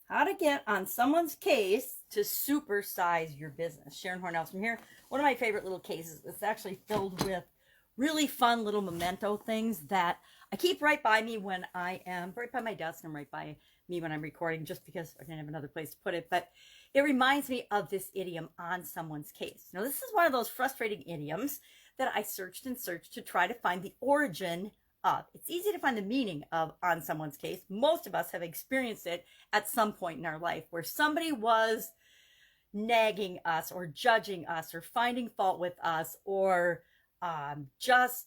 How to get on someone's case to supersize your business. Sharon Horne-Ellstrom here. One of my favorite little cases. It's actually filled with really fun little memento things that I keep right by me when I am right by my desk and right by me when I'm recording, just because I didn't have another place to put it. But it reminds me of this idiom, on someone's case. Now, this is one of those frustrating idioms that I searched and searched to try to find the origin of. It's easy to find the meaning of on someone's case. Most of us have experienced it at some point in our life where somebody was nagging us or judging us or finding fault with us or just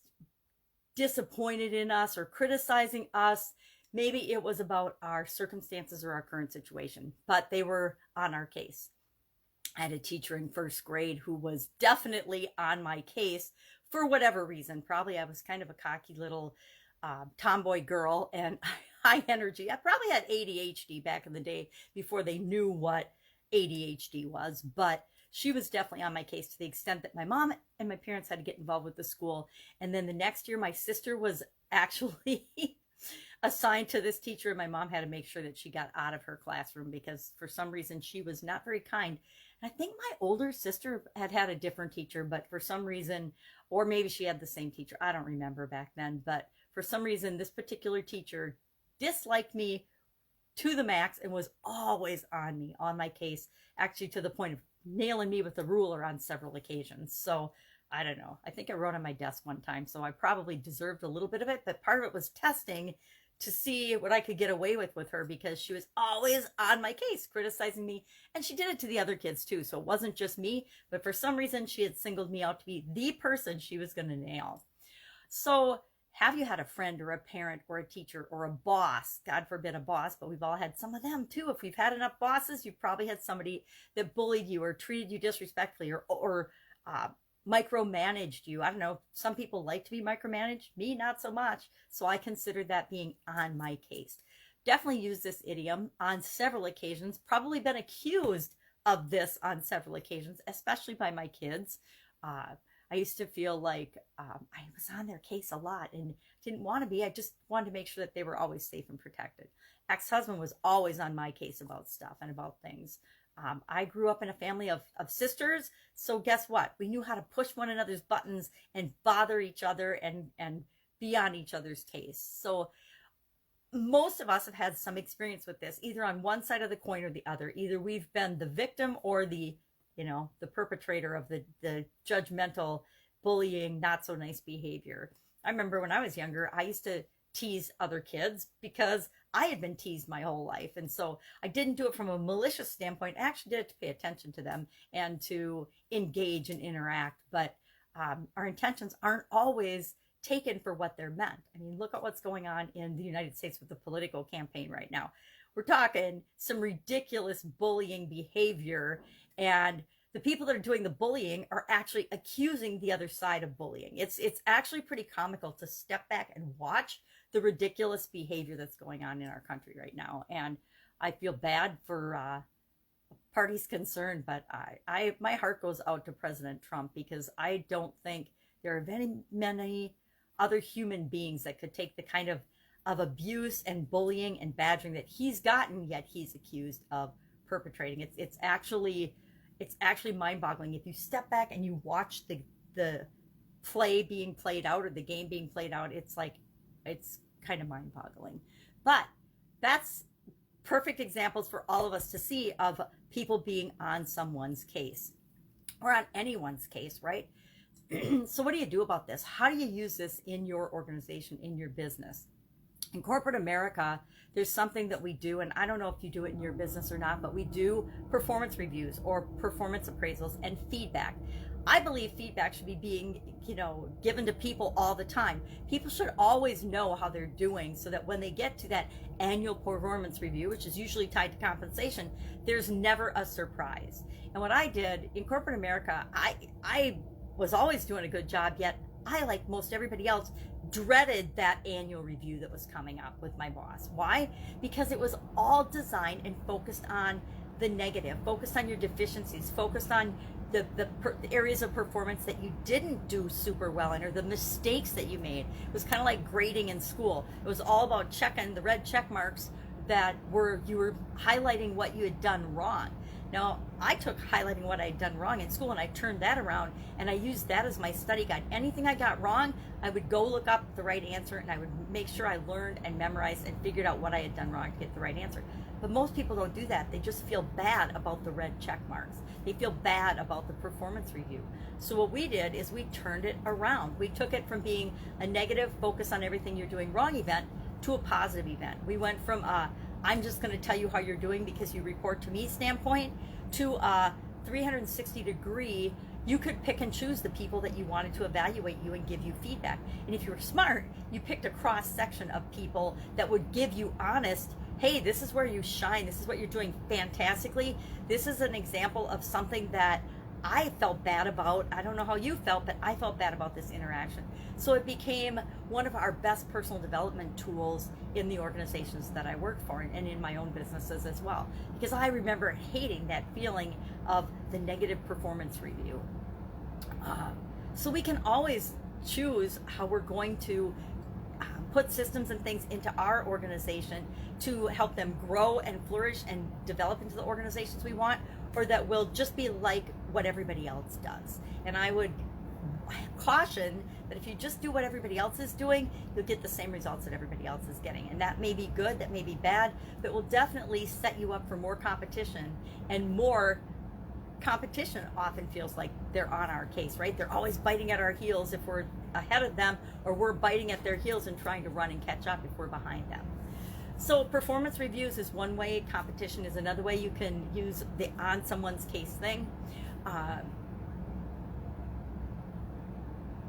disappointed in us or criticizing us. Maybe it was about our circumstances or our current situation, but they were on our case. I had a teacher in first grade who was definitely on my case for whatever reason. Probably I was kind of a cocky little tomboy girl and high energy. I probably had ADHD back in the day before they knew what ADHD was, but she was definitely on my case to the extent that my mom and my parents had to get involved with the school. And then the next year, my sister was actually assigned to this teacher, and my mom had to make sure that she got out of her classroom because for some reason she was not very kind. And I think my older sister had a different teacher, but for some reason, or maybe she had the same teacher, I don't remember back then, but for some reason this particular teacher disliked me to the max and was always on me, on my case, actually to the point of nailing me with a ruler on several occasions. So I don't know. I think I wrote on my desk one time, so I probably deserved a little bit of it, but part of it was testing to see what I could get away with her, because she was always on my case, criticizing me. And she did it to the other kids too. So it wasn't just me, but for some reason she had singled me out to be the person she was going to nail. So have you had a friend or a parent or a teacher or a boss? God forbid a boss, but we've all had some of them too. If we've had enough bosses, you've probably had somebody that bullied you or treated you disrespectfully or micromanaged you. I don't know. Some people like to be micromanaged. Me, not so much. So I consider that being on my case. Definitely use this idiom on several occasions. Probably been accused of this on several occasions, especially by my kids. I used to feel like I was on their case a lot and didn't want to be. I just wanted to make sure that they were always safe and protected. Ex-husband was always on my case about stuff and about things. I grew up in a family of sisters, so guess what? We knew how to push one another's buttons and bother each other and be on each other's case. So most of us have had some experience with this, either on one side of the coin or the other. Either we've been the victim or the perpetrator of the judgmental, bullying, not so nice behavior. I remember when I was younger, I used to tease other kids because I had been teased my whole life. And so I didn't do it from a malicious standpoint. I actually did it to pay attention to them and to engage and interact. But our intentions aren't always taken for what they're meant. I mean, look at what's going on in the United States with the political campaign right now. We're talking some ridiculous bullying behavior, and the people that are doing the bullying are actually accusing the other side of bullying. It's actually pretty comical to step back and watch the ridiculous behavior that's going on in our country right now. And I feel bad for parties concerned, but my heart goes out to President Trump, because I don't think there are many other human beings that could take the kind of abuse and bullying and badgering that he's gotten, yet he's accused of perpetrating. It's actually mind-boggling. If you step back and you watch the play being played out or the game being played out, it's kind of mind-boggling. But that's perfect examples for all of us to see of people being on someone's case or on anyone's case, right? So what do you do about this? How do you use this in your organization, in your business? In corporate America, there's something that we do, and I don't know if you do it in your business or not, but we do performance reviews or performance appraisals and feedback. I believe feedback should be being, given to people all the time. People should always know how they're doing, so that when they get to that annual performance review, which is usually tied to compensation, there's never a surprise. And what I did in corporate America, I was always doing a good job, yet I, like most everybody else, dreaded that annual review that was coming up with my boss. Why? Because it was all designed and focused on the negative, focused on your deficiencies, focused on the areas of performance that you didn't do super well in, or the mistakes that you made. It was kind of like grading in school. It was all about checking the red check marks that you were highlighting what you had done wrong. Now, I took highlighting what I had done wrong in school and I turned that around and I used that as my study guide. Anything I got wrong, I would go look up the right answer and I would make sure I learned and memorized and figured out what I had done wrong to get the right answer. But most people don't do that. They just feel bad about the red check marks. They feel bad about the performance review. So what we did is we turned it around. We took it from being a negative focus on everything you're doing wrong event to a positive event. We went from I'm just going to tell you how you're doing because you report to me standpoint to a 360 degree. You could pick and choose the people that you wanted to evaluate you and give you feedback. And if you were smart, you picked a cross section of people that would give you honest, hey, this is where you shine. This is what you're doing fantastically. This is an example of something that I felt bad about. I don't know how you felt, but I felt bad about this interaction. So it became one of our best personal development tools in the organizations that I work for and in my own businesses as well. Because I remember hating that feeling of the negative performance review. So we can always choose how we're going to put systems and things into our organization to help them grow and flourish and develop into the organizations we want, or that will just be like what everybody else does. And I would caution that if you just do what everybody else is doing, you'll get the same results that everybody else is getting. And that may be good, that may be bad, but it will definitely set you up for more competition. And more competition often feels like they're on our case, right? They're always biting at our heels if we're ahead of them, or we're biting at their heels and trying to run and catch up if we're behind them. So performance reviews is one way, competition is another way. You can use the on someone's case thing.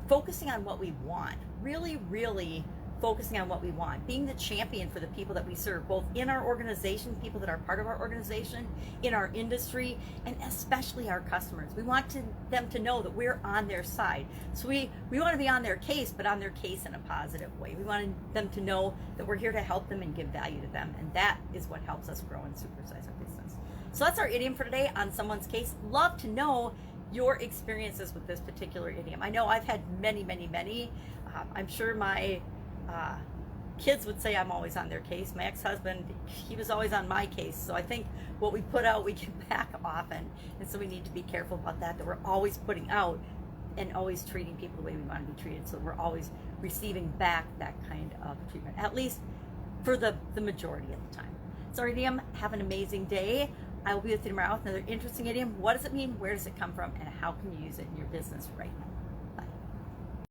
Focusing on what we want, really focusing on what we want, being the champion for the people that we serve, both in our organization, people that are part of our organization, in our industry, and especially our customers. We want them to know that we're on their side. So we want to be on their case, but on their case in a positive way. We want them to know that we're here to help them and give value to them, and that is what helps us grow and supersize our business. So that's our idiom for today, on someone's case. Love to know your experiences with this particular idiom. I know I've had many. I'm sure my kids would say I'm always on their case. My ex-husband, he was always on my case. So I think what we put out, we get back often. And so we need to be careful about that we're always putting out and always treating people the way we want to be treated. So we're always receiving back that kind of treatment, at least for the majority of the time. So our idiom, have an amazing day. I will be with you tomorrow with another interesting idiom. What does it mean? Where does it come from? And how can you use it in your business right now?